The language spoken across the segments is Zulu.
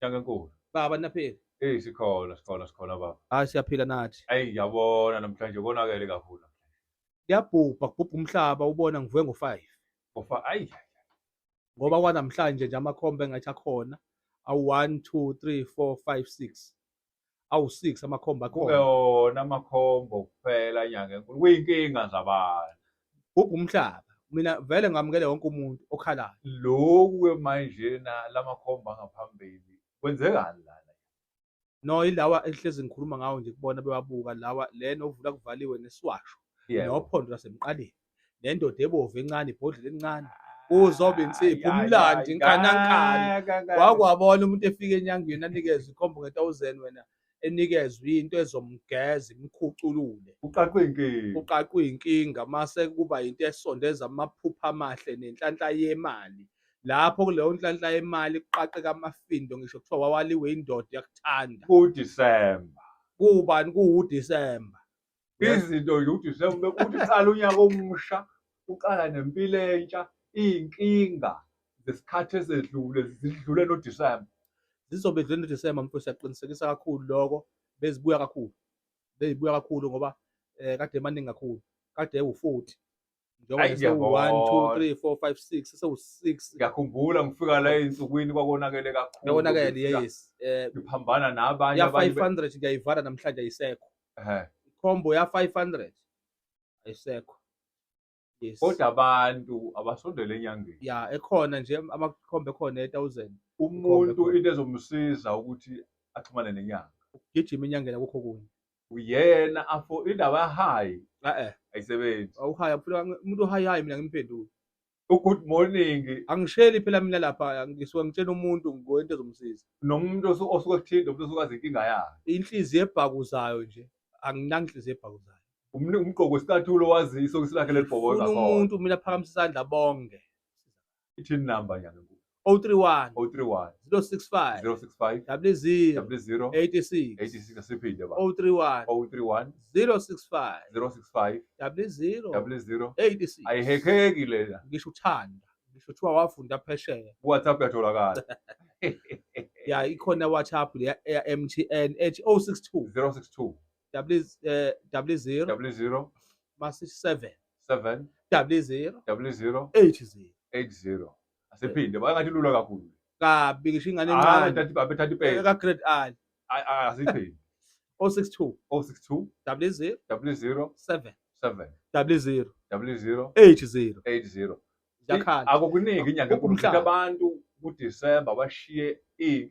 Nyangenkulu. Baba naphila. Sikhona baba. Hayi siyaphila nathi. Ayi ngiyabona namhlanje konakele kakhulu. Kuyabhubha kubhubha umhlaba ubona ngivuke ngo-5 Ayi ngoba kwanamhlanje nje amakhomba engathi akhona awu-1, 2, 3, 4, 5, 6 awu-6 amakhomba kube akhona. wona amakhombo kuphela Nyangenkulu. Kuyinkinga zabantu. Kubhubha umhlaba. Mina vele ngamukele wonke umuntu okhalayo. Lokhu-ke manje lamakhomba angaphambili kwenzekani lana? No ilawa ehlezi ngikhuluma ngawo nje kubona bewabuka lawa lena ovula kuvaliwe nesiwasho nophondo lasemqaleni. Nendoda ebovu encane ibhodlela elincane. Kuzoba insipho umlandi inkanankana. Wakwabona umuntu efika enyangeni anikezwe ikhombo nge-1000 wena enikezwe into ezomgeza imkhuculule. Uqaqwe inkinga mase kuba into esondeza amaphupha amahle nenhlanhla yemali. Lapho kuleyo nhlanhla yemali kuqaqeka amafindo ngisho kuthiwa wawaliwe indoda yakuthanda. KuDisemba. Kubani kuDisemba. Izinto nje uDisemba ukuthi uqala unyaka omusha, uqala nempilo entsha, iy'nkinga zesikhathi esedlule zidlule noDisemba. Zizobe dlule noDisemba mfowethu siyaqinisekisa kakhulu lokho. Bezibuya kakhulu ngoba kade emaningi kakhulu. Kade ewu-40. Njengoba sewu-1, 2, 3, 4, 5, 6 sewu-6. Ngiyakhumbula ngifika la ey'nsukwini kwakonakele kakhulu. Kwakonakele yes. Ngiphambana nabanye ya 500 ngiyayivala namhlanje ayisekho. Ikhombo ya 500 ayisekho. Yes. Kodwa abantu abasondele enyangeni. Ya ekhona nje amakhombe ekhona 1000. Umuntu into ezomsiza ukuthi axhumane nenyanga. Ugijima enyangeni akukho kunye. Uyena indaba ya-high. Ayisebenzi. Awuhaya phela umuntu ohayayo mina ngimphendula. Good morning. Angisheli phela mina lapha ngisuke ngitshela umuntu ngoyento ezomsiza. Nomuntu osuke kuthinta umuntu osuke azi inkinga yakhe. Inhliziyo ebhakuzayo nje. Anginaki inhliziyo ebhakuzayo. Umgqoko isicathulo waziso isilakhe lelibhoboka khona. Umuntu mina phakamise isandla bonke. Ithini number Nyangenkulu? 031 065 00 86 asiphinde ba 031 065 00 86 ayihekheki lela ngisho uthanda ngisho kuthiwa wafunda phesheya WhatsApp yatholakala ya ikhona WhatsApp le ya MTN 062 00 mase 7 00 80 asiphinde bangathi lula kakhulu kabi ngisho ingane encane bethatha ipeni ka grade I asiphinde 062 00 7 00 80 yakhala akukuningi inyanga enkulu abantu kuDisemba bashiye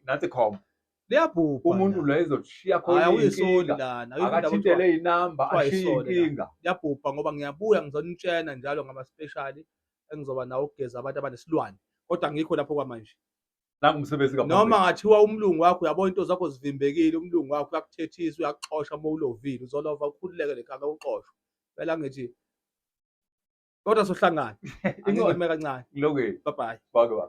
nathi khomba liyabhubha umuntu lo ezoshiya khona inkinga akathintele inamba ashiye inkinga liyabhubha ngoba ngiyabuya ngizonitshena njalo ngama special engizoba nawo ukugeza abantu abanesilwane kodwa ngikho lapho kwamanje nangumsebenzi kaphambili noma ngathiwa umlungu wakho uyabona into zakho zivimbekile umlungu wakho uyakuthethisa uyakuxoxa uma ulovile uzolova ukhululeke lekhaya uxoxwe phela ngithi kodwa sohlangana ingcome kancane ngilokwe bye bye bye